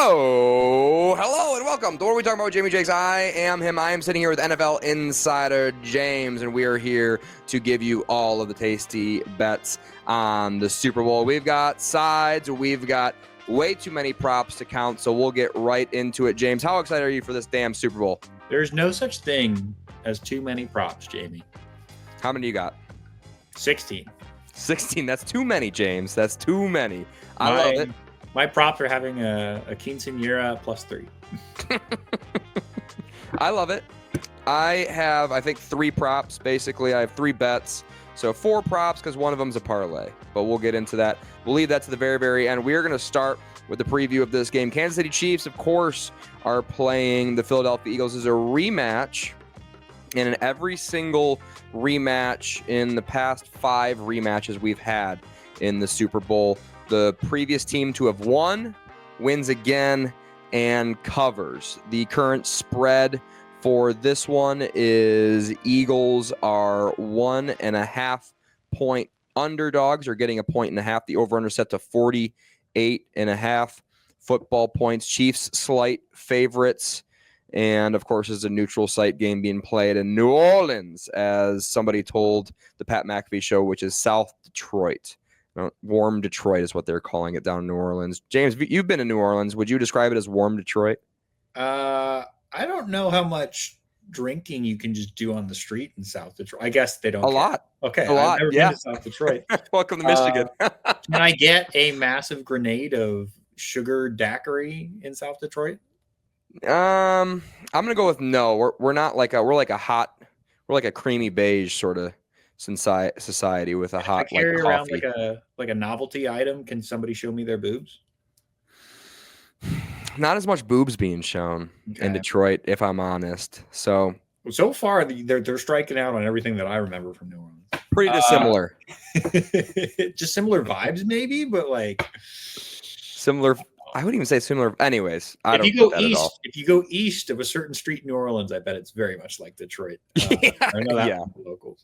Hello and welcome to What Are We Talking About with Jamie Jakes. I am him. I am sitting here with NFL insider James, and we are here to give you all of the tasty bets on the Super Bowl. We've got sides, we've got way too many props to count, so we'll get right into it. James, how excited are you for this damn Super Bowl? There's no such thing as too many props, Jamie. How many you got? 16. 16. That's too many, James. That's too many. I love it. My props are having a quinceanera plus 3. I love it. I have, I think, 3 props. Basically, I have 3 bets. So 4 props because one of them is a parlay. But we'll get into that. We'll leave that to the very, very end. We are going to start with the preview of this game. Kansas City Chiefs, of course, are playing the Philadelphia Eagles as a rematch. And in every single rematch in the past 5 rematches we've had in the Super Bowl, the previous team to have won wins again and covers. The current spread for this one is Eagles are 1.5 point underdogs, or getting 1.5. The over-under set to 48.5 football points. Chiefs slight favorites. And, of course, it's a neutral site game being played in New Orleans, as somebody told the Pat McAfee show, which is South Detroit. Warm Detroit is what they're calling it down in New Orleans. James, you've been in New Orleans. Would you describe it as warm Detroit? I don't know how much drinking you can just do on the street in South Detroit. I guess they don't. A lot. Okay. A lot. I've never been to South Detroit. Welcome to Michigan. Can I get a massive grenade of sugar daiquiri in South Detroit? I'm gonna go with no. We're not like we're like a creamy beige sort of society with a hot I carry around coffee. like a novelty item. Can somebody show me their boobs? Not as much boobs being shown in Detroit, if I'm honest. So far, they're striking out on everything that I remember from New Orleans. Pretty dissimilar. Just similar vibes, maybe, but like similar. I wouldn't even say similar. Anyways, if you go east of a certain street in New Orleans, I bet it's very much like Detroit. Locals.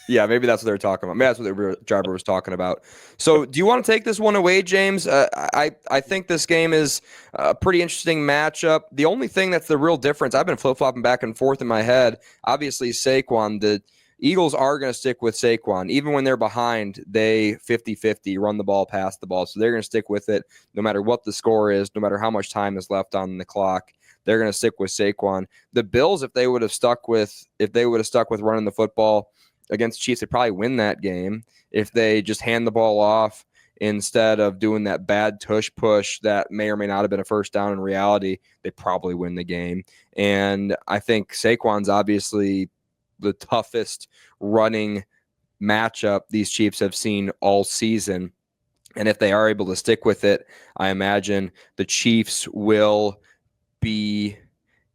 Yeah, maybe that's what they're talking about. Maybe that's what the driver was talking about. So, do you want to take this one away, James? I think this game is a pretty interesting matchup. The only thing that's the real difference, I've been flip-flopping back and forth in my head, obviously Saquon. The Eagles are going to stick with Saquon. Even when they're behind, they 50-50, run the ball, pass the ball. So they're going to stick with it no matter what the score is, no matter how much time is left on the clock. They're going to stick with Saquon. The Bills, if they would have stuck with running the football against Chiefs, they'd probably win that game. If they just hand the ball off instead of doing that bad tush push that may or may not have been a first down in reality, they probably win the game. And I think Saquon's obviously the toughest running matchup these Chiefs have seen all season. And if they are able to stick with it, I imagine the Chiefs will be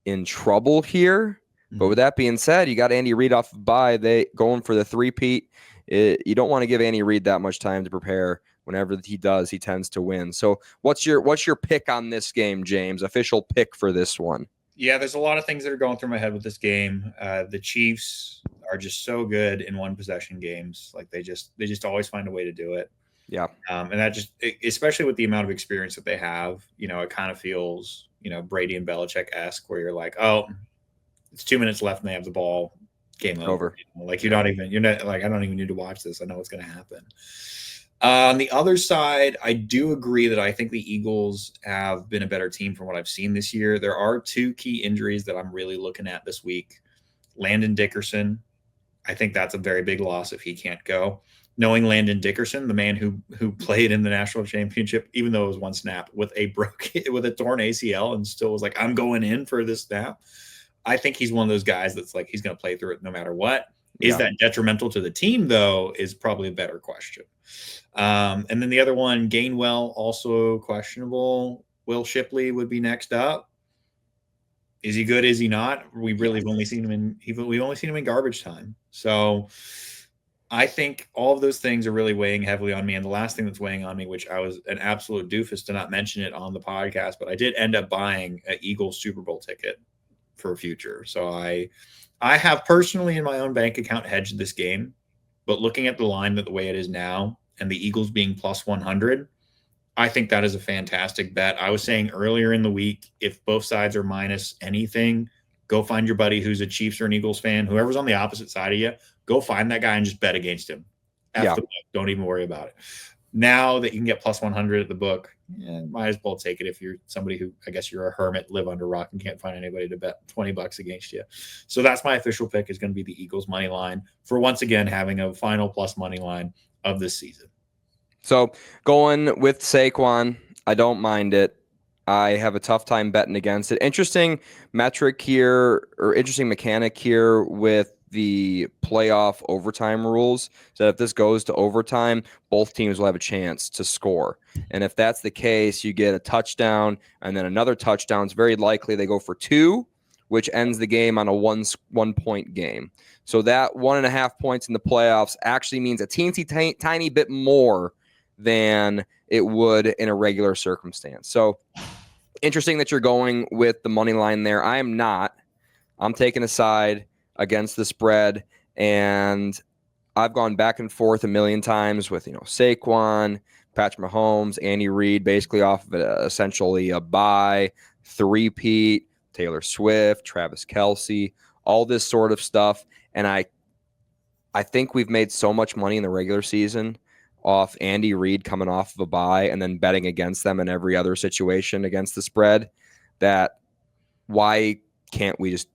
in trouble here. Mm-hmm. But with that being said, you got Andy Reid off of bye. They going for the three-peat. You don't want to give Andy Reid that much time to prepare. Whenever he does, he tends to win. So what's your pick on this game, James? Official pick for this one? Yeah, there's a lot of things that are going through my head with this game. The Chiefs are just so good in one possession games. Like they just always find a way to do it. Yeah. And that especially with the amount of experience that they have, it kind of feels, Brady and Belichick-esque, where you're like, oh, it's 2 minutes left and they have the ball, game over. Like you're not like, I don't even need to watch this. I know what's going to happen. On the other side, I do agree that I think the Eagles have been a better team from what I've seen this year. There are 2 key injuries that I'm really looking at this week. Landon Dickerson, I think that's a very big loss if he can't go. Knowing Landon Dickerson, the man who played in the national championship, even though it was one snap, with a torn ACL and still was like, I'm going in for this snap. I think he's one of those guys that's like, he's going to play through it no matter what. Is that detrimental to the team, though, is probably a better question. And then the other one, Gainwell, also questionable. Will Shipley would be next up. Is he good? Is he not? We really have only seen him in garbage time. So I think all of those things are really weighing heavily on me. And the last thing that's weighing on me, which I was an absolute doofus to not mention it on the podcast, but I did end up buying an Eagles Super Bowl ticket for future. So I have personally in my own bank account hedged this game, but looking at the line the way it is now and the Eagles being plus 100, I think that is a fantastic bet. I was saying earlier in the week, if both sides are minus anything, go find your buddy who's a Chiefs or an Eagles fan, whoever's on the opposite side of you, go find that guy and just bet against him. Yeah. The book. Don't even worry about it. Now that you can get plus 100 at the book, might as well take it if you're somebody who, I guess you're a hermit, live under a rock and can't find anybody to bet $20 against you. So that's my official pick, is going to be the Eagles money line for once again having a final plus money line of this season. So going with Saquon, I don't mind it. I have a tough time betting against it. Interesting metric here, or interesting mechanic here with the playoff overtime rules. So if this goes to overtime, both teams will have a chance to score. And if that's the case, you get a touchdown and then another touchdown. It's very likely they go for 2, which ends the game on a 1-point game. So that 1.5 points in the playoffs actually means a teensy tiny bit more than it would in a regular circumstance. So interesting that you're going with the money line there. I am not. I'm taking a side against the spread, and I've gone back and forth a million times with, Saquon, Patrick Mahomes, Andy Reid, basically off of essentially a bye, 3-peat, Taylor Swift, Travis Kelce, all this sort of stuff. And I think we've made so much money in the regular season off Andy Reid coming off of a bye and then betting against them in every other situation against the spread, that why can't we just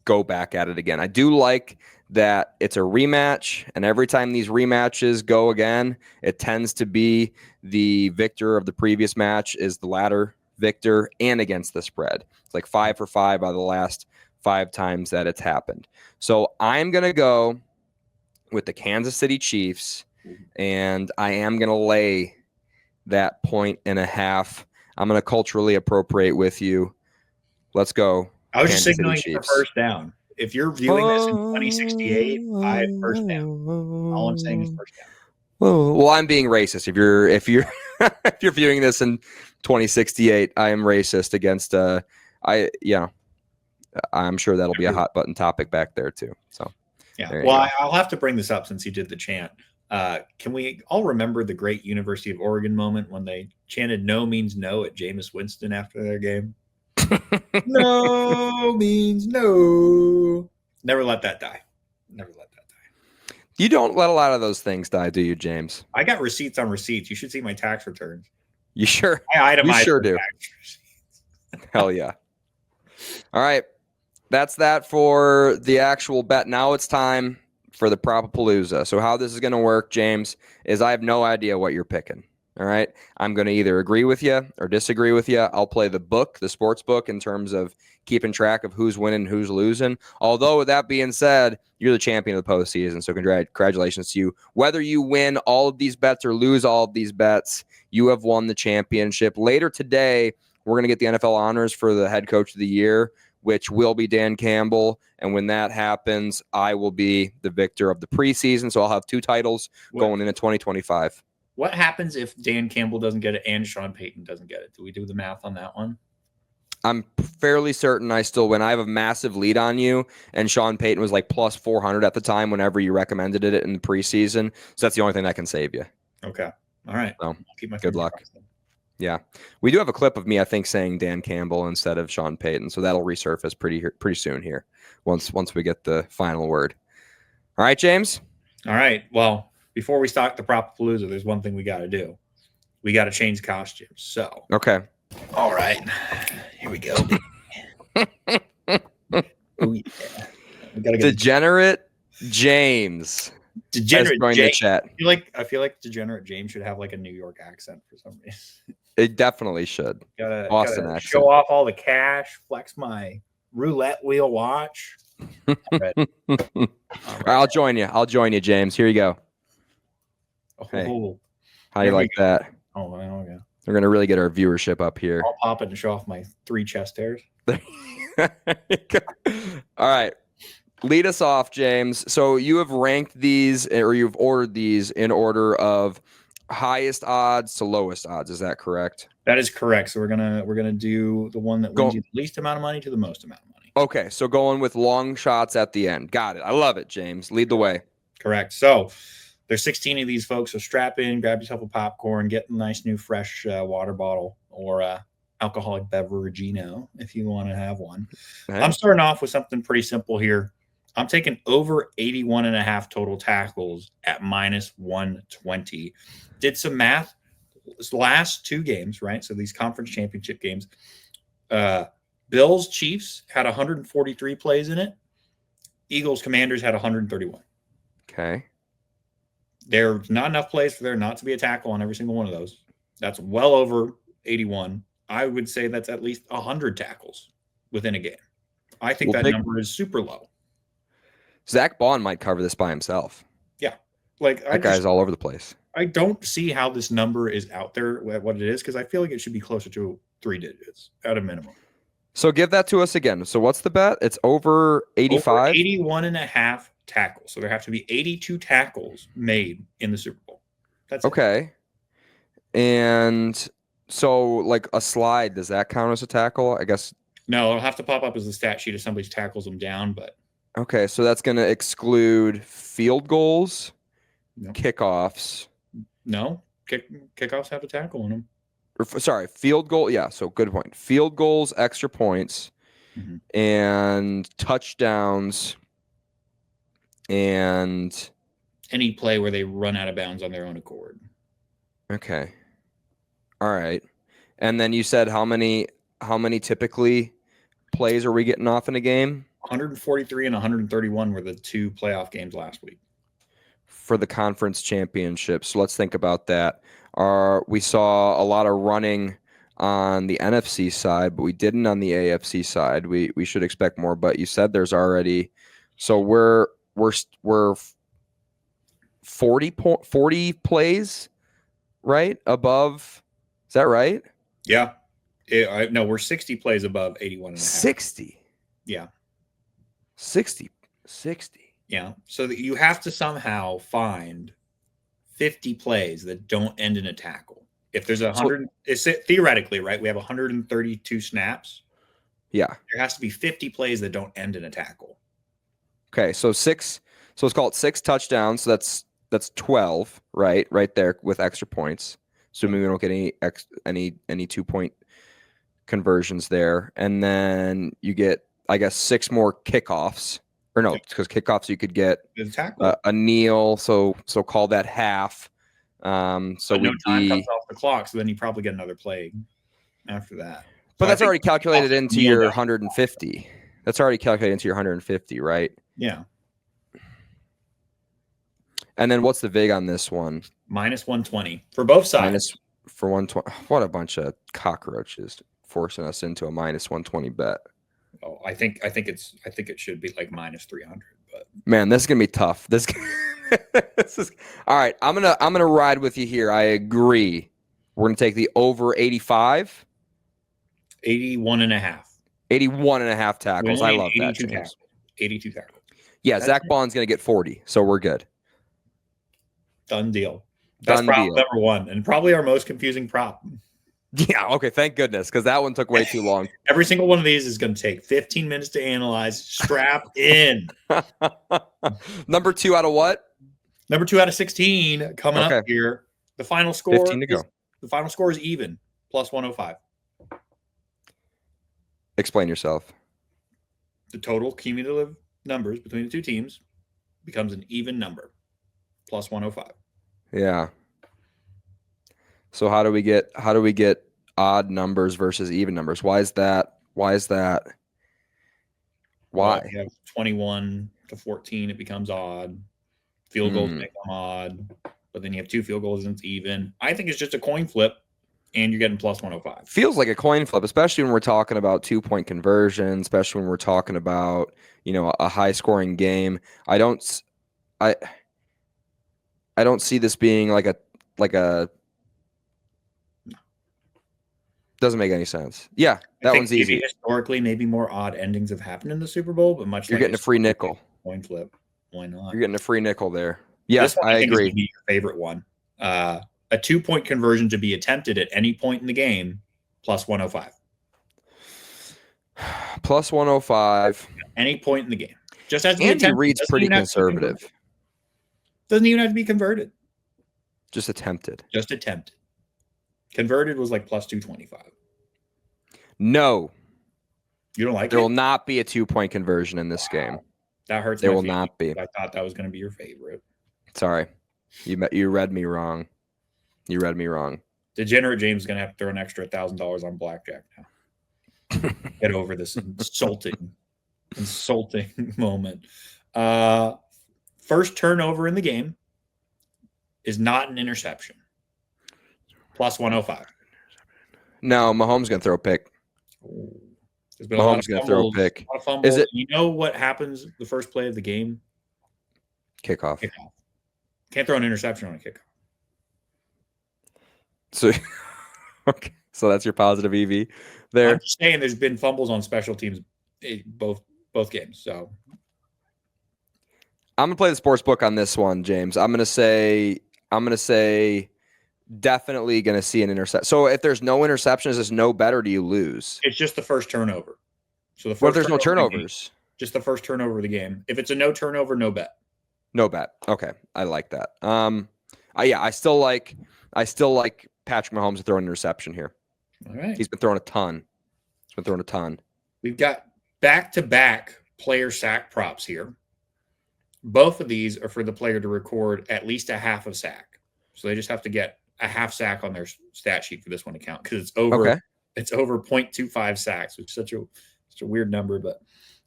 go back at it again? I do like that it's a rematch, and every time these rematches go again, it tends to be the victor of the previous match is the latter victor and against the spread. It's like 5 for 5 out of the last 5 times that it's happened. So I'm going to go with the Kansas City Chiefs, and I am going to lay that 1.5. I'm going to culturally appropriate with you. Let's go. I was just signaling for first down. If you're viewing this in 2068, I have first down. All I'm saying is first down. Well, I'm being racist. If you're if you're viewing this in 2068, I am racist against I'm sure that'll be a hot button topic back there too. So yeah. Well, I'll have to bring this up since you did the chant. Can we all remember the great University of Oregon moment when they chanted "No means no" at Jameis Winston after their game? No means no. Never let that die. Never let that die. You don't let a lot of those things die, do you, James? I got receipts on receipts. You should see my tax returns. You sure? I itemize. You sure do. Hell yeah. All right. That's that for the actual bet. Now it's time for the Propapalooza. So how this is going to work, James, is I have no idea what you're picking. All right. I'm going to either agree with you or disagree with you. I'll play the book, the sports book, in terms of keeping track of who's winning, who's losing. Although, with that being said, you're the champion of the postseason. So congratulations to you. Whether you win all of these bets or lose all of these bets, you have won the championship. Later today, we're going to get the NFL honors for the head coach of the year, which will be Dan Campbell. And when that happens, I will be the victor of the preseason. So I'll have 2 titles going into 2025. What happens if Dan Campbell doesn't get it and Sean Payton doesn't get it? Do we do the math on that one? I'm fairly certain I still win. I have a massive lead on you, and Sean Payton was like plus 400 at the time whenever you recommended it in the preseason. So that's the only thing that can save you. Okay. All right. So, keep my good luck. Yeah. We do have a clip of me, I think, saying Dan Campbell instead of Sean Payton. So that'll resurface pretty soon here once we get the final word. All right, James? All right. Well, before we start the Propapalooza, there's one thing we got to do. We got to change costumes. So. Okay. All right. Here we go. Oh, yeah. We gotta get Degenerate James. Degenerate James. The chat. I feel like Degenerate James should have like a New York accent for some reason. It definitely should. Boston accent. Show off all the cash, flex my roulette wheel watch. All right. I'll join you, James. Here you go. Hey, how do you like that? Oh, yeah. We're going to really get our viewership up here. I'll pop it and show off my 3 chest hairs. All right. Lead us off, James. So you have ranked these, or you've ordered these in order of highest odds to lowest odds. Is that correct? That is correct. So we're gonna do the one that wins you the least amount of money to the most amount of money. Okay, so going with long shots at the end. Got it. I love it, James. Lead the way. Correct. So there's 16 of these folks, so strap in, grab yourself a popcorn, get a nice new fresh water bottle or alcoholic beveragino if you want to have one. Hey. I'm starting off with something pretty simple here. I'm taking over 81.5 total tackles at -120. Did some math. This last 2 games, right? So these conference championship games, Bills Chiefs had 143 plays in it. Eagles Commanders had 131. Okay. There's not enough plays for there not to be a tackle on every single one of those. That's well over 81. I would say that's at least 100 tackles within a game. I think that number is super low. Zach Bond might cover this by himself. Yeah. Like that guy's all over the place. I don't see how this number is out there, what it is, because I feel like it should be closer to 3 digits at a minimum. So give that to us again. So what's the bet? It's over 85? 81.5 tackles. So there have to be 82 tackles made in the Super Bowl. That's okay. And so like a slide, does that count as a tackle? I guess. No, it'll have to pop up as a stat sheet if somebody tackles them down, but. Okay, so that's going to exclude field goals, kickoffs. No, kickoffs have a tackle in them. Sorry, field goal. Yeah, so good point. Field goals, extra points, and touchdowns, and any play where they run out of bounds on their own accord. Okay. All right. And then you said how many typically plays are we getting off in a game? 143 and 131 were the 2 playoff games last week for the conference championship. So let's think about that. We saw a lot of running on the NFC side, but we didn't on the AFC side. We should expect more, but you said there's already, so we're 40 plays, right? Above. Is that right? Yeah. No, we're 60 plays above 81.5. 60. Yeah. 60. Yeah. So that you have to somehow find 50 plays that don't end in a tackle. If there's 100, theoretically, right? We have 132 snaps. Yeah. There has to be 50 plays that don't end in a tackle. Okay. So let's call it 6 touchdowns. So that's 12, right? Right there with extra points. Assuming we don't get any 2-point conversions there. And then you get, I guess, 6 more kickoffs. Or no, because kickoffs you could get a kneel, so call that half. So no time comes off the clock, so then you probably get another play after that. But that's already calculated into your 150. That's already calculated into your 150, right? Yeah. And then what's the vig on this one? -120 for both sides. For 120. What a bunch of cockroaches forcing us into a -120 bet. Oh, I think it should be like -300. But man, this is gonna be tough. This is all right. I'm gonna ride with you here. I agree. We're gonna take the over 85. 81.5. 81.5 tackles. I love that. 82 tackles. Yeah, Zach Bond's gonna get 40, so we're good. Done deal. That's prop number 1, and probably our most confusing prop. Yeah, okay, thank goodness, because that one took way too long. Every single one of these is going to take 15 minutes to analyze. Strap in. Number 2 out of what? Number 2 out of 16 coming up here. The final score 15 to go. The final score is even, +105. Explain yourself. The total cumulative numbers between the 2 teams becomes an even number, +105. Yeah. So how do we get odd numbers versus even numbers? Why is that? Why? Well, you have 21 to 14, it becomes odd. Field goals make them odd, but then you have 2 field goals and it's even. I think it's just a coin flip, and you're getting +105. Feels like a coin flip, especially when we're talking about 2-point conversion, especially when we're talking about, a high-scoring game. I don't see this being like a doesn't make any sense. Yeah, that one's easy. Historically, maybe more odd endings have happened in the Super Bowl, but you're getting a free nickel. Coin flip. Why not? You're getting a free nickel there. Yes, I agree. This is your favorite one. A 2-point conversion to be attempted at any point in the game, +105. +105. Any point in the game. Just as Andy Reid's pretty conservative. Doesn't even have to be converted. Just attempted. Just attempted. Converted was like plus 225. No. You don't like there it? will not be a 2-point conversion in this game. That hurts. There will not be. I thought that was going to be your favorite. Sorry. You read me wrong. You read me wrong. Degenerate James is going to have to throw an extra $1,000 on blackjack now. Get over this insulting moment. First turnover in the game is not an interception. Plus 105. No, Mahomes going to throw a pick. There's been Mahomes going to throw a pick. A lot of fumbles. Is it? You know what happens the first play of the game? Kickoff. Can't throw an interception on a kickoff. So, okay. So that's your positive EV there. I'm just saying there's been fumbles on special teams both games. So I'm gonna play the sports book on this one, James. I'm gonna say definitely gonna see an interception. So if there's no interceptions, there's no bet, or do you lose? It's just the first turnover. So the first what if there's no turnovers? Just the first turnover of the game. If it's a no turnover, no bet. No bet. Okay, I like that. I still like Patrick Mahomes to throw an interception here. All right, he's been throwing a ton. We've got back-to-back player sack props here. Both of these are for the player to record at least a half a sack. So they just have to get a half sack on their stat sheet for this one to count because it's over. Okay. It's over 0.25 sacks, which is such a weird number. But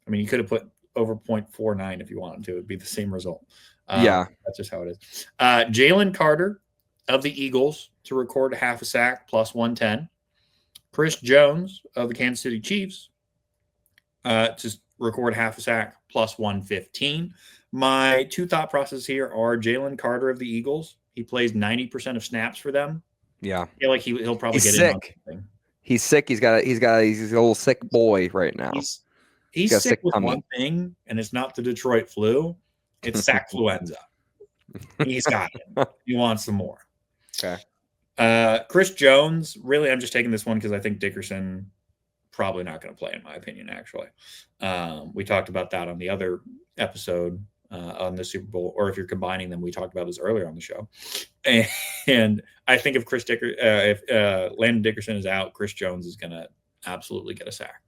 I mean, you could have put over 0.49 if you wanted to. It'd be the same result. Yeah, that's just how it is. Jalen Carter of the Eagles to record a half a sack plus 110. Chris Jones of the Kansas City Chiefs to record half a sack plus 115. My two thought processes here are Jalen Carter of the Eagles. He plays 90% of snaps for them. Yeah, I feel like he'll probably get sick. In on He's sick. He's a little sick boy right now. He's sick with one thing, and it's not the Detroit flu. It's sackfluenza. He's got it. He wants some more. Okay. Chris Jones, really, I'm just taking this one because I think Dickerson probably not going to play, in my opinion, actually. We talked about that on the other episode on the Super Bowl, or if you're combining them, we talked about this earlier on the show. And I think if Landon Dickerson is out, Chris Jones is going to absolutely get a sack.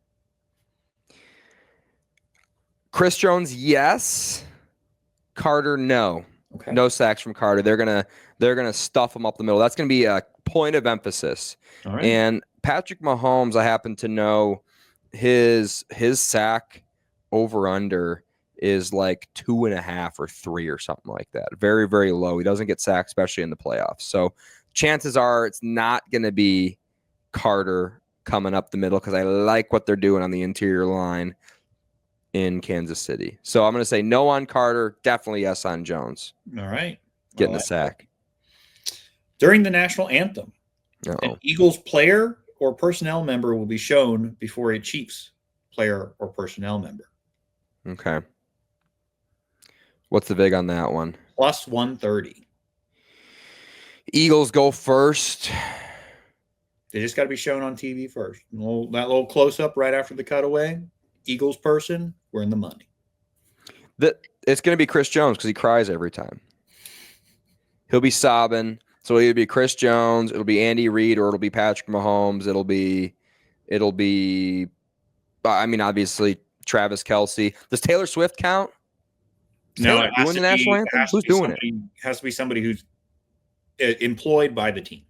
Chris Jones, yes. Carter, no. Okay. No sacks from Carter. They're gonna stuff him up the middle. That's gonna be a point of emphasis. All right. And Patrick Mahomes, I happen to know his sack over under is like 2.5 or 3 or something like that. Very, very low. He doesn't get sacked, especially in the playoffs. So chances are it's not gonna be Carter coming up the middle because I like what they're doing on the interior line in Kansas City. So I'm going to say no on Carter, definitely yes on Jones. All right. Getting the sack. During the national anthem, an Eagles player or personnel member will be shown before a Chiefs player or personnel member. Okay. What's the vig on that one? Plus 130. Eagles go first. They just got to be shown on TV first. That little close-up right after the cutaway. Eagles person, we're in the money. It's going to be Chris Jones because he cries every time. He'll be sobbing. So it'll either be Chris Jones, it'll be Andy Reid, or it'll be Patrick Mahomes. It'll be. I mean, obviously Travis Kelce. Does Taylor Swift count? No, it doing the national anthem. Who's doing it? Has to be somebody who's employed by the team.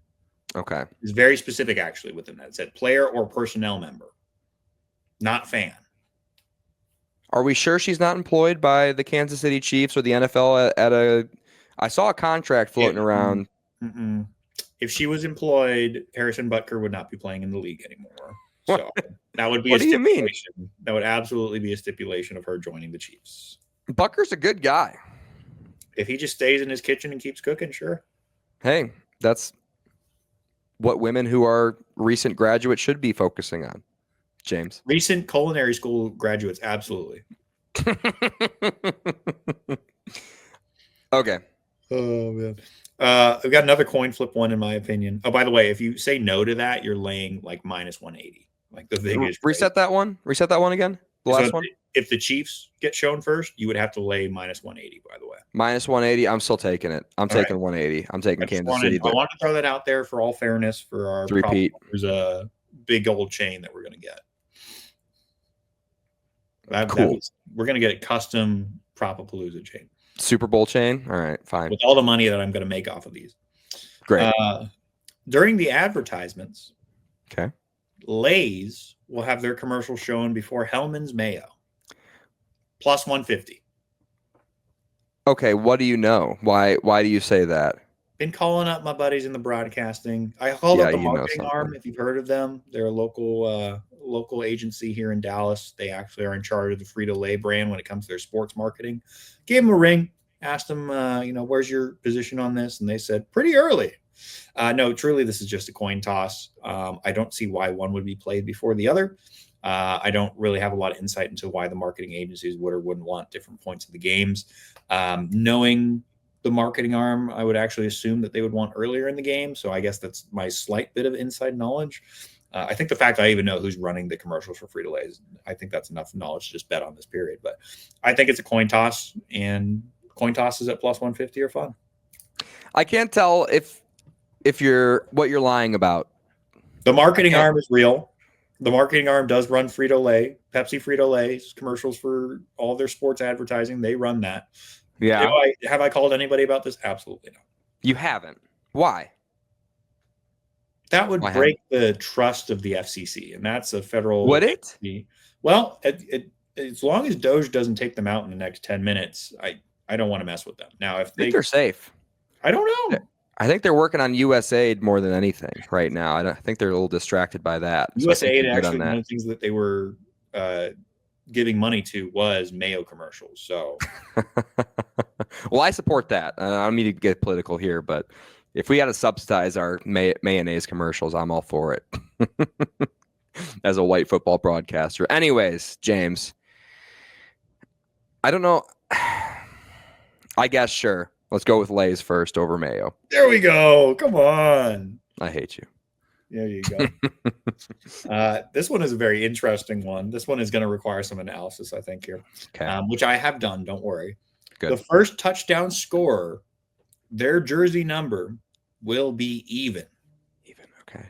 Okay, it's very specific actually within that. It said player or personnel member, not fan. Are we sure she's not employed by the Kansas City Chiefs or the NFL I saw a contract floating around. Mm-mm. If she was employed, Harrison Butker would not be playing in the league anymore. So that would be what do you mean? That would absolutely be a stipulation of her joining the Chiefs. Butker's a good guy. If he just stays in his kitchen and keeps cooking, sure. Hey, that's what women who are recent graduates should be focusing on. James. Recent culinary school graduates, absolutely. Okay. Oh, man. We've got another coin flip one, in my opinion. Oh, by the way, if you say no to that, you're laying like minus 180. Like the thing is reset that one. Reset that one again. The last one? If the Chiefs get shown first, you would have to lay minus 180, by the way. Minus 180. I'm still taking it. I'm taking 180. I'm taking Kansas City. I wanted to throw that out there for all fairness for our three-peat. There's a big old chain that we're going to get. Cool. We're going to get a custom Propapalooza chain. Super Bowl chain? All right, fine. With all the money that I'm going to make off of these. Great. During the advertisements, okay, Lay's will have their commercial shown before Hellman's Mayo. Plus 150. Okay, what do you know? Why do you say that? Been calling up my buddies in the broadcasting. I called up the marketing arm, if you've heard of them. They're a local agency here in Dallas. They actually are in charge of the Frito-Lay brand when it comes to their sports marketing. Gave them a ring, asked them, where's your position on this? And they said, pretty early. No, truly, this is just a coin toss. I don't see why one would be played before the other. I don't really have a lot of insight into why the marketing agencies would or wouldn't want different points of the games. Knowing the marketing arm, I would actually assume that they would want earlier in the game. So I guess that's my slight bit of inside knowledge. I think the fact I even know who's running the commercials for Frito-Lay, I think that's enough knowledge to just bet on this period. But I think it's a coin toss, and coin tosses at plus 150 are fun. I can't tell if what you're lying about. The marketing arm is real. The marketing arm does run Frito-Lay, Pepsi Frito-Lay's commercials for all their sports advertising. They run that. Yeah. Have I called anybody about this? Absolutely not. You haven't. Why? That would break the trust of the FCC, and that's a federal. Would it? Well, as long as Doge doesn't take them out in the next 10 minutes, I don't want to mess with them. Now, if they're safe. I don't know. I think they're working on USAID more than anything right now. I think they're a little distracted by that. USAID actually, one of the things that they were giving money to was Mayo commercials. So, well, I support that. I don't mean to get political here, but if we got to subsidize our mayonnaise commercials, I'm all for it. As a white football broadcaster. Anyways, James, I don't know. I guess sure. Let's go with Lay's first over Mayo. There we go. Come on. I hate you. There you go. This one is a very interesting one. This one is going to require some analysis, I think, here, which I have done. Don't worry. Good. The first touchdown scorer, their jersey number will be even. Even, okay.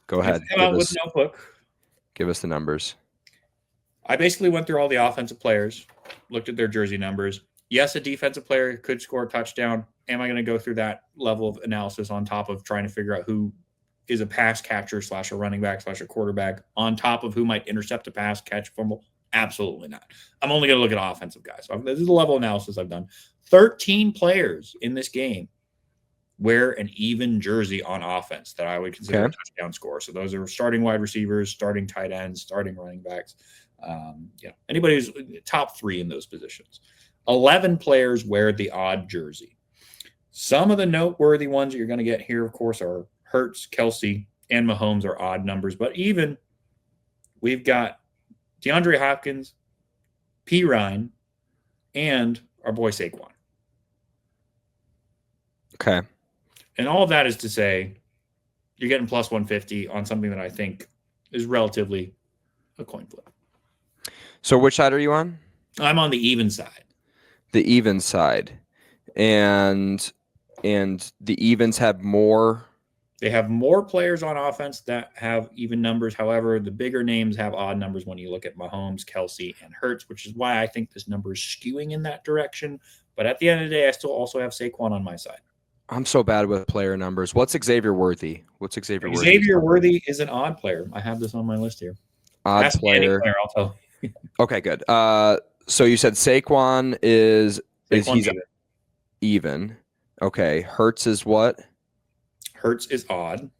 Go ahead. With notebook. Give us the numbers. I basically went through all the offensive players, looked at their jersey numbers. Yes, a defensive player could score a touchdown. Am I going to go through that level of analysis on top of trying to figure out who is a pass catcher / a running back / a quarterback on top of who might intercept a pass, catch, fumble? Absolutely not. I'm only going to look at offensive guys. So this is the level of analysis I've done. 13 players in this game wear an even jersey on offense that I would consider a touchdown score. So those are starting wide receivers, starting tight ends, starting running backs. Anybody who's top 3 in those positions. 11 players wear the odd jersey. Some of the noteworthy ones that you're going to get here, of course, are Hurts, Kelsey, and Mahomes are odd numbers. But even we've got DeAndre Hopkins, P. Ryan, and our boy Saquon. Okay. And all of that is to say you're getting plus 150 on something that I think is relatively a coin flip. So which side are you on? I'm on the even side. The even side. And the evens have more. They have more players on offense that have even numbers. However, the bigger names have odd numbers when you look at Mahomes, Kelsey, and Hurts, which is why I think this number is skewing in that direction. But at the end of the day, I still also have Saquon on my side. I'm so bad with player numbers. What's Xavier Worthy? Xavier Worthy is an odd player. I have this on my list here. Odd player. I'll tell you. Okay, good. So you said Saquon is he's even. Okay. Hurts is what? Hurts is odd.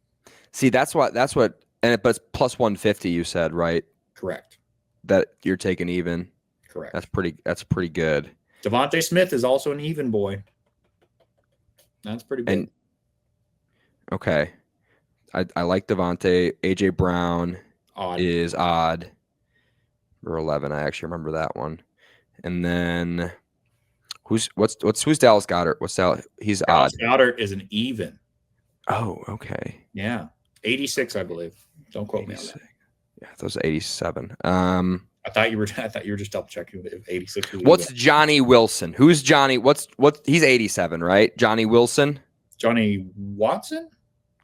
See, that's what but it's plus 150 you said, right? Correct. That you're taking even. Correct. That's pretty good. Devontae Smith is also an even boy. That's pretty big. And okay. I like Devontae. AJ Brown is odd. Or 11. I actually remember that one. And then who's Dallas Goedert? What's Dallas? He's Dallas odd. Goedert is an even. Oh, okay. Yeah. 86, I believe. Don't quote me on that. Yeah, those 87. I thought you were just double checking if 86 was What's Johnny Wilson? Who's Johnny? What? He's 87, right? Johnny Wilson. Johnny Watson?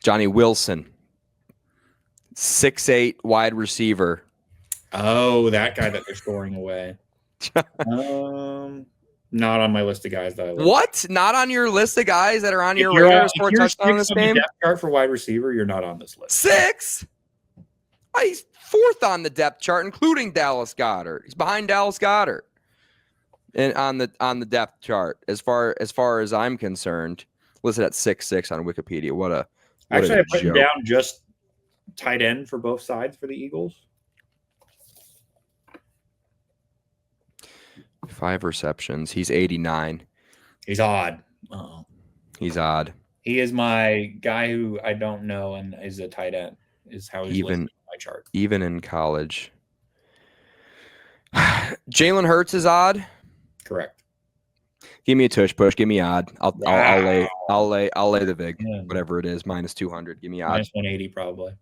Johnny Wilson. 6'8" wide receiver. Oh, that guy that they're storing away. Not on my list of guys that I like. What? Not on your list of guys that are on your radar to score a touchdown in this game? Depth chart for wide receiver, you're not on this list. 6? He's 4th on the depth chart, including Dallas Goedert. He's behind Dallas Goedert, and on the depth chart, as far as I'm concerned, listed at 6'6" on Wikipedia. I put him down just tight end for both sides for the Eagles. 5 receptions. He's 89. He's odd. He's odd. He is my guy who I don't know and is a tight end. Is how he's listed on my chart. Even in college. Jalen Hurts is odd. Correct. Give me a tush push. Give me odd. I'll lay the vig. Yeah. Whatever it is, minus 200. Give me odd. Minus 180 probably.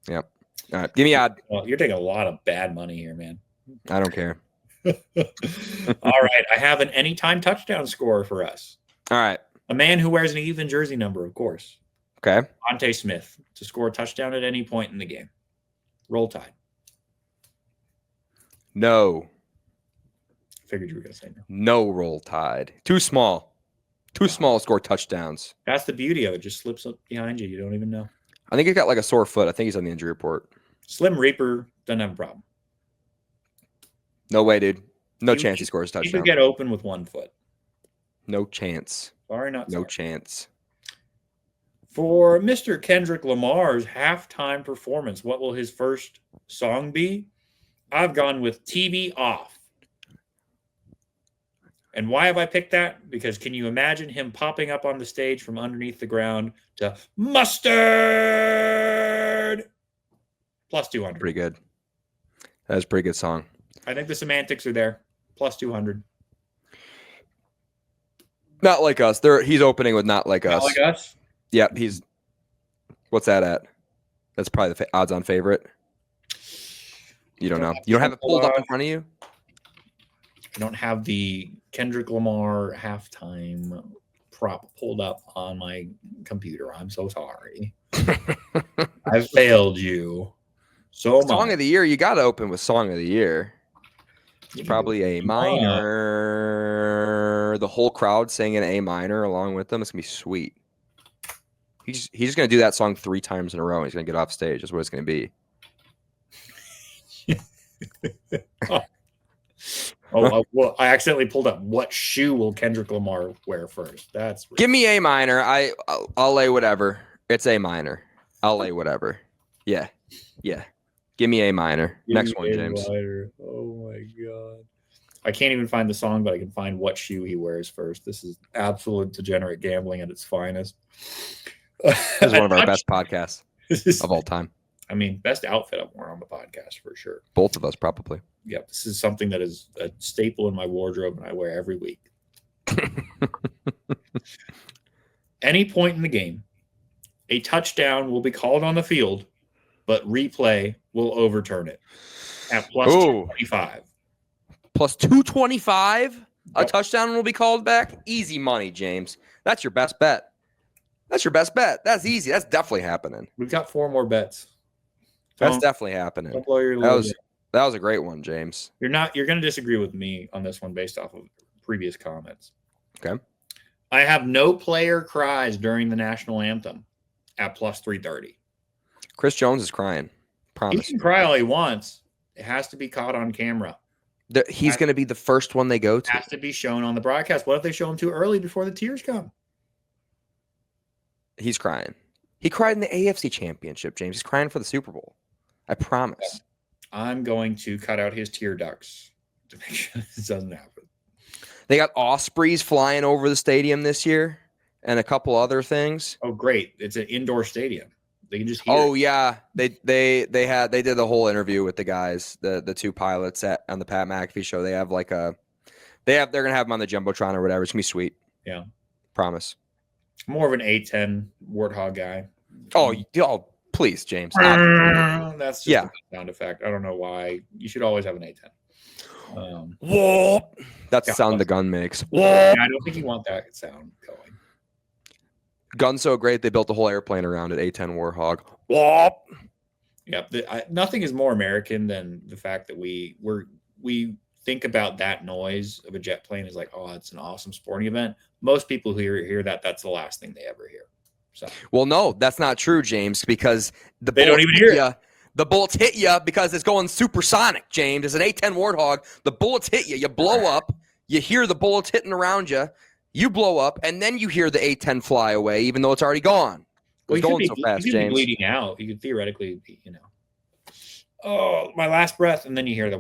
Yep. All right. Give me odd. Well, you're taking a lot of bad money here, man. I don't care. All right. I have an anytime touchdown scorer for us. All right. A man who wears an even jersey number, of course. Okay. Devontae Smith to score a touchdown at any point in the game. Roll Tide. No. Figured you were going to say no. No Roll Tide. Too small. Too small to score touchdowns. That's the beauty of it. Just slips up behind you. You don't even know. I think he got like a sore foot. I think he's on the injury report. Slim Reaper doesn't have a problem. No way, dude. No chance he scores a touchdown. He could get open with 1 foot. No chance. Sorry, not sorry. No chance. For Mr. Kendrick Lamar's halftime performance, what will his first song be? I've gone with TV Off. And why have I picked that? Because can you imagine him popping up on the stage from underneath the ground to Mustard? Plus 200. Pretty good. That's a pretty good song. I think the semantics are there. Plus 200. Not Like Us. He's opening with Not Like Us. Not Like Us? Yeah, he's. What's that at? That's probably the odds-on favorite. You don't know. You don't have it pulled up in front of you? I don't have the Kendrick Lamar halftime prop pulled up on my computer. I'm so sorry. I failed you. So Song of the Year, you got to open with Song of the Year. It's probably A minor. The whole crowd singing A minor along with them. It's going to be sweet. He's just going to do that song 3 times in a row. And he's going to get off stage. That's what it's going to be. Well, I accidentally pulled up. What shoe will Kendrick Lamar wear first? That's ridiculous. Give me A minor. I'll lay whatever. It's A minor. I'll lay whatever. Yeah. Give me A minor. Next one, James. Oh my god. I can't even find the song, but I can find what shoe he wears first. This is absolute degenerate gambling at its finest. This is one of our best podcasts of all time. I mean, best outfit I've worn on the podcast for sure. Both of us probably. Yep. This is something that is a staple in my wardrobe and I wear every week. Any point in the game, a touchdown will be called on the field, but replay will overturn it at plus 225. Plus 225? A touchdown will be called back? Easy money, James. That's your best bet. That's That's easy. That's definitely happening. We've got 4 more bets. That's definitely happening. Don't blow your load. That was a great one, James. You're going to disagree with me on this one based off of previous comments. Okay. I have no player cries during the national anthem at plus 330. Chris Jones is crying. Promise. He can cry all he wants. It has to be caught on camera. He's going to be the first one they go to. Has to be shown on the broadcast. What if they show him too early before the tears come? He's crying. He cried in the AFC Championship, James. He's crying for the Super Bowl. I promise. I'm going to cut out his tear ducts to make sure this doesn't happen. They got Ospreys flying over the stadium this year and a couple other things. Oh, great. It's an indoor stadium. They can just hear it. Yeah. They did the whole interview with the guys, the 2 pilots on the Pat McAfee show. They have they're gonna have them on the Jumbotron or whatever. It's gonna be sweet. Yeah. Promise. More of an A10 Warthog guy. Please, James. That's just Yeah. a sound effect. I don't know why. You should always have an A10. Whoa. That's the God sound bless the gun makes. Yeah, I don't think you want that sound going. Gun's so great they built a whole airplane around it. A10 Warhog. Whoa. Yeah, nothing is more American than the fact that we think about that noise of a jet plane as like, oh, it's an awesome sporting event. Most people who hear that, that's the last thing they ever hear. So, well, no, that's not true, James, because they don't even hear it. The bullets hit you because it's going supersonic, James. It's an A-10 Warthog. The bullets hit you. You blow up. You hear the bullets hitting around you. You blow up, and then you hear the A-10 fly away, even though it's already gone. It's going so fast, you could James. be bleeding out. You could theoretically be, oh, my last breath, and then you hear the.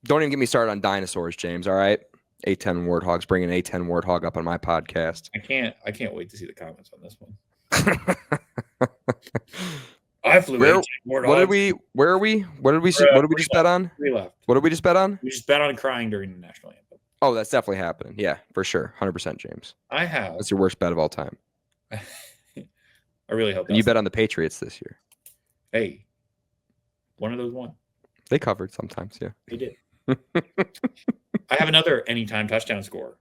Don't even get me started on dinosaurs, James. All right, A-10 Warthogs. Bring an A-10 Warthog up on my podcast. I can't wait to see the comments on this one. I flew A-10 Warthogs. Where are we? What did we just bet on? 3 left. What did we just bet on? We just bet on crying during the national anthem. Oh, that's definitely happening. Yeah, for sure. 100%, James. I have. That's your worst bet of all time. I really hope. And you bet on the Patriots this year. Hey, one of those won. They covered sometimes, yeah. They did. I have another anytime touchdown score.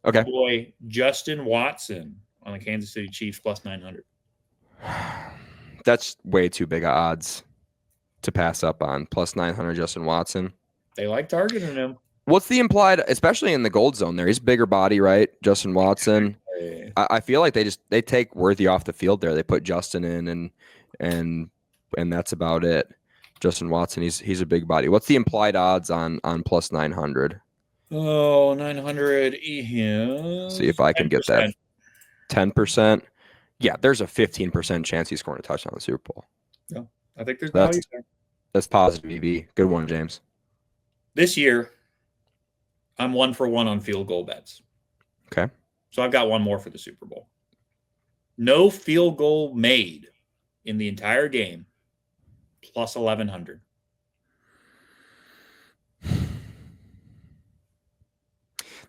Okay. Boy, Justin Watson on the Kansas City Chiefs plus 900. That's way too big of odds to pass up on. Plus 900 Justin Watson. They like targeting him. What's the implied, especially in the gold zone there? He's a bigger body, right? Justin Watson. I feel like they take Worthy off the field there. They put Justin in and that's about it. Justin Watson, he's a big body. What's the implied odds on plus 900? Oh, 900 is see if I can 10%. Get that 10%. Yeah, there's a 15% chance he's scoring a touchdown in the Super Bowl. Yeah, I think there's value there. That's positive EV. Good one, James. This year, I'm 1 for 1 on field goal bets. Okay. So I've got one more for the Super Bowl. No field goal made in the entire game, plus 1,100.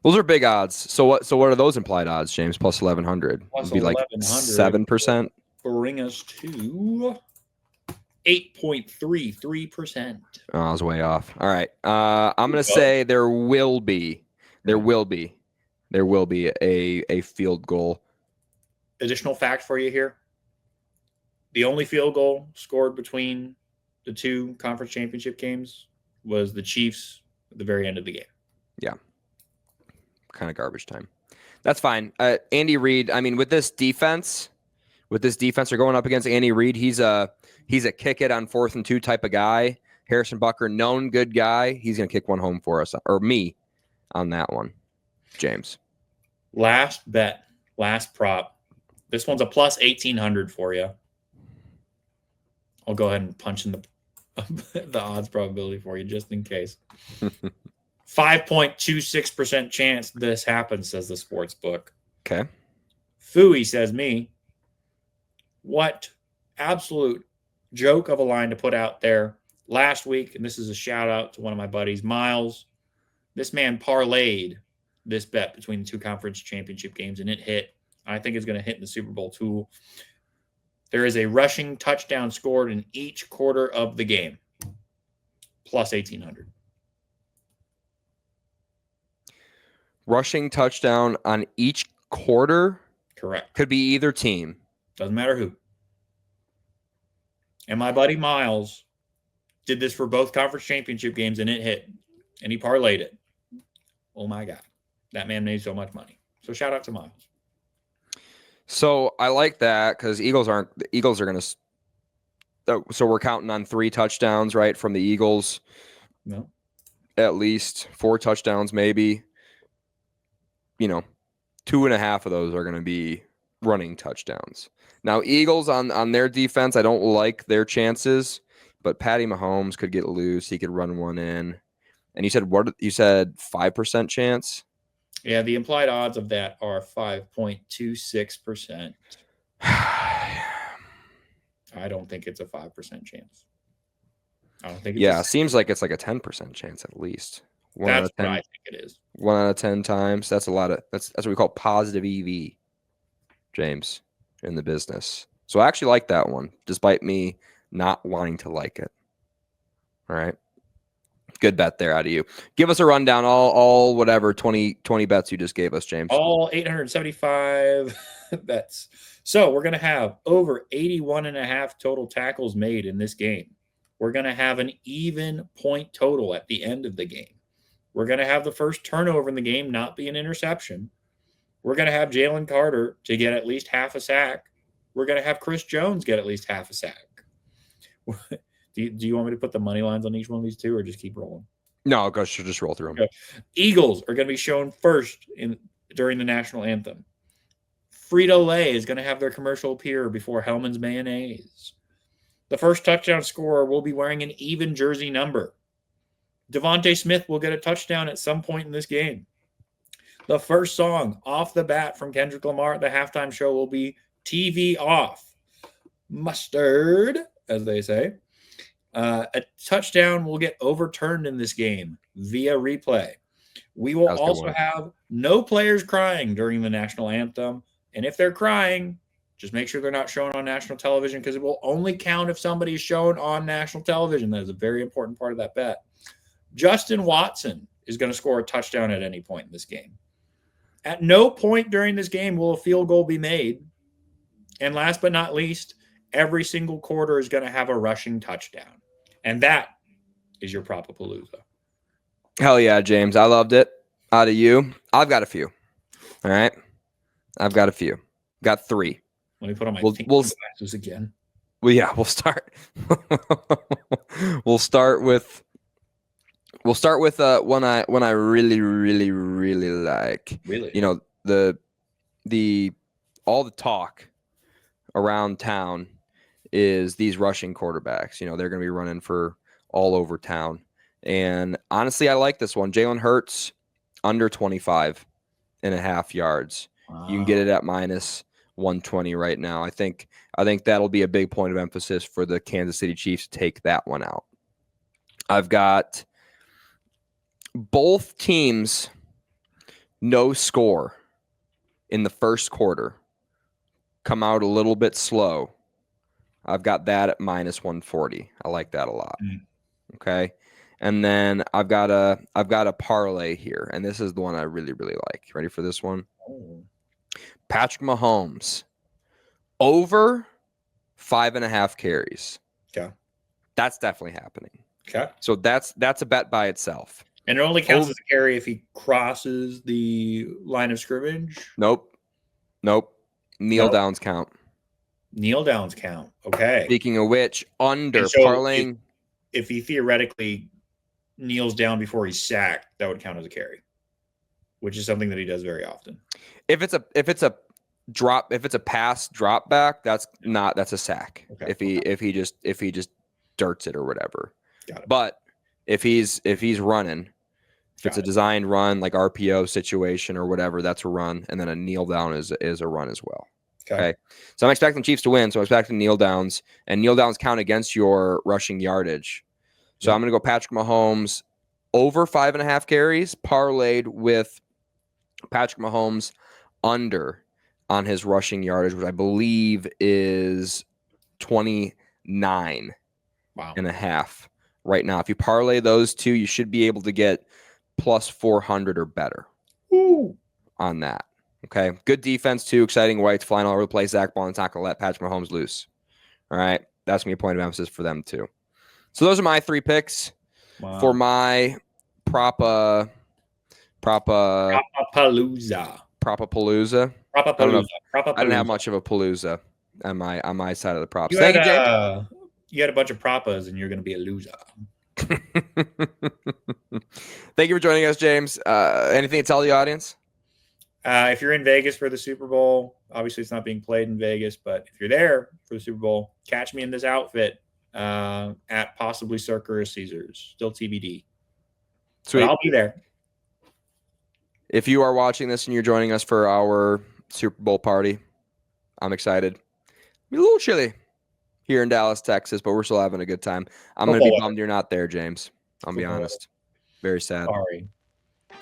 Those are big odds. So what are those implied odds, James? Plus 1,100. Plus would be like 7%. Bring us to 8.33%. Oh, I was way off. All right. I'm gonna say there will be a field goal. Additional fact for you here. The only field goal scored between the two conference championship games was the Chiefs at the very end of the game. Yeah. Kind of garbage time. That's fine. Andy Reid, I mean, with this defense, they're going up against Andy Reid. He's a kick it on 4th and 2 type of guy. Harrison Butker, known good guy. He's going to kick one home for us, or me on that one. James. Last bet, last prop. This one's a plus 1,800 for you. I'll go ahead and punch in the odds probability for you just in case. 5.26% chance this happens, says the sports book. Okay. Fooey says me. What absolute joke of a line to put out there last week, and this is a shout out to one of my buddies, Miles. This man parlayed this bet between the two conference championship games, and it hit. I think it's going to hit in the Super Bowl too. There is a rushing touchdown scored in each quarter of the game, plus 1,800. Rushing touchdown on each quarter? Correct. Could be either team. Doesn't matter who. And my buddy Miles did this for both conference championship games, and it hit. And he parlayed it. Oh, my God. That man made so much money. So shout out to Miles. So I like that because the Eagles are going to. So we're counting on 3 touchdowns, right, from the Eagles. No. At least 4 touchdowns, maybe. 2.5 of those are going to be running touchdowns. Now, Eagles on their defense, I don't like their chances, but Patty Mahomes could get loose. He could run one in. And you said what? You said 5% chance? Yeah, the implied odds of that are 5.26%. I don't think it's a 5% chance. I don't think it's it seems like it's like a 10% chance at least. That's what I think it is. 1 out of 10 times. That's a lot of that's what we call positive EV, James, in the business. So I actually like that one, despite me not wanting to like it. All right. Good bet there out of you. Give us a rundown, all whatever 20 bets you just gave us, James. All 875 bets. So we're going to have over 81.5 total tackles made in this game. We're going to have an even point total at the end of the game. We're going to have the first turnover in the game not be an interception. We're going to have Jalen Carter to get at least half a sack. We're going to have Chris Jones get at least half a sack. Do you want me to put the money lines on each one of these two, or just keep rolling? No, go just roll through them. Okay. Eagles are going to be shown first during the national anthem. Frito-Lay is going to have their commercial appear before Hellman's Mayonnaise. The first touchdown scorer will be wearing an even jersey number. Devontae Smith will get a touchdown at some point in this game. The first song off the bat from Kendrick Lamar at the halftime show will be TV Off. Mustard, as they say. A touchdown will get overturned in this game via replay. We will also have no players crying during the national anthem. And if they're crying, just make sure they're not shown on national television, because it will only count if somebody's shown on national television. That is a very important part of that bet. Justin Watson is going to score a touchdown at any point in this game. At no point during this game will a field goal be made. And last but not least, every single quarter is going to have a rushing touchdown. And that is your Propapalooza. Hell yeah, James. I loved it. Out of you, I've got a few. All right. I've got a few. Got three. Let me put on my glasses again. Well, yeah, we'll start. We'll start with one I really, really, really like. Really? You know, the all the talk around town is these rushing quarterbacks. You know, they're going to be running for all over town. And honestly, I like this one. Jalen Hurts under 25.5 yards. Wow. You can get it at minus 120 right now. I think that'll be a big point of emphasis for the Kansas City Chiefs to take that one out. I've got both teams no score in the first quarter. Come out a little bit slow. I've got that at minus 140. I like that a lot. Okay. And then I've got a parlay here, and this is the one I really, really like. Ready for this one? Oh. Patrick Mahomes over 5.5 carries. Okay. That's definitely happening. Okay. So that's a bet by itself. And it only counts as a carry if he crosses the line of scrimmage? Nope. Kneel downs count. Kneel downs count. Okay. Speaking of which, under parlaying. If he theoretically kneels down before he's sacked, that would count as a carry, which is something that he does very often. If it's a pass drop back, that's a sack. Okay. If he just dirts it or whatever. Got it. But if he's running, if it's a designed run like RPO situation or whatever, that's a run, and then a kneel down is a run as well. Okay. So I'm expecting Chiefs to win. So I'm expecting kneel downs, and kneel downs count against your rushing yardage. So I'm going to go Patrick Mahomes over 5.5 carries, parlayed with Patrick Mahomes under on his rushing yardage, which I believe is 29.5 right now. If you parlay those two, you should be able to get plus 400 or better on that. Okay. Good defense too. Exciting whites flying all over the place. Zach Bond's not going to let Patrick Mahomes loose. All right. That's going to be a point of emphasis for them too. So those are my three picks for my Propapalooza. I don't have much of a palooza on my side of the props. Thank you, James. You had a bunch of propas, and you're going to be a loser. Thank you for joining us, James. Anything to tell the audience? If you're in Vegas for the Super Bowl, obviously it's not being played in Vegas, but if you're there for the Super Bowl, catch me in this outfit at possibly Circa or Caesars. Still TBD. Sweet. But I'll be there. If you are watching this and you're joining us for our Super Bowl party, I'm excited. It'll be a little chilly here in Dallas, Texas, but we're still having a good time. I'm going to be bummed you're not there, James. I'll be honest. Very sad. Sorry.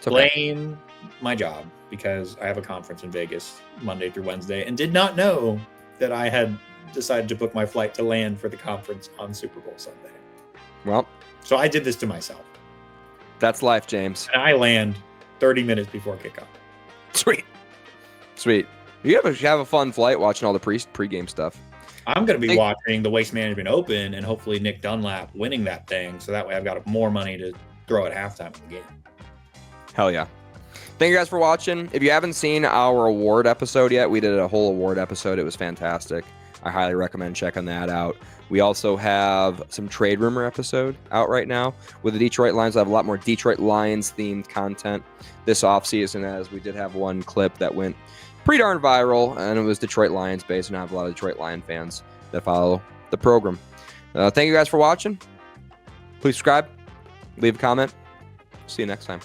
Blame my job, because I have a conference in Vegas Monday through Wednesday and did not know that I had decided to book my flight to land for the conference on Super Bowl Sunday. Well, so I did this to myself. That's life, James. And I land 30 minutes before kickoff. Sweet. You have a fun flight watching all the pregame stuff. I'm going to be watching the Waste Management Open and hopefully Nick Dunlap winning that thing. So that way I've got more money to throw at halftime in the game. Hell yeah. Thank you guys for watching. If you haven't seen our award episode yet, we did a whole award episode. It was fantastic. I highly recommend checking that out. We also have some trade rumor episode out right now with the Detroit Lions. I have a lot more Detroit Lions themed content this offseason, as we did have one clip that went pretty darn viral, and it was Detroit Lions based, and I have a lot of Detroit Lion fans that follow the program. Thank you guys for watching. Please subscribe, leave a comment. See you next time.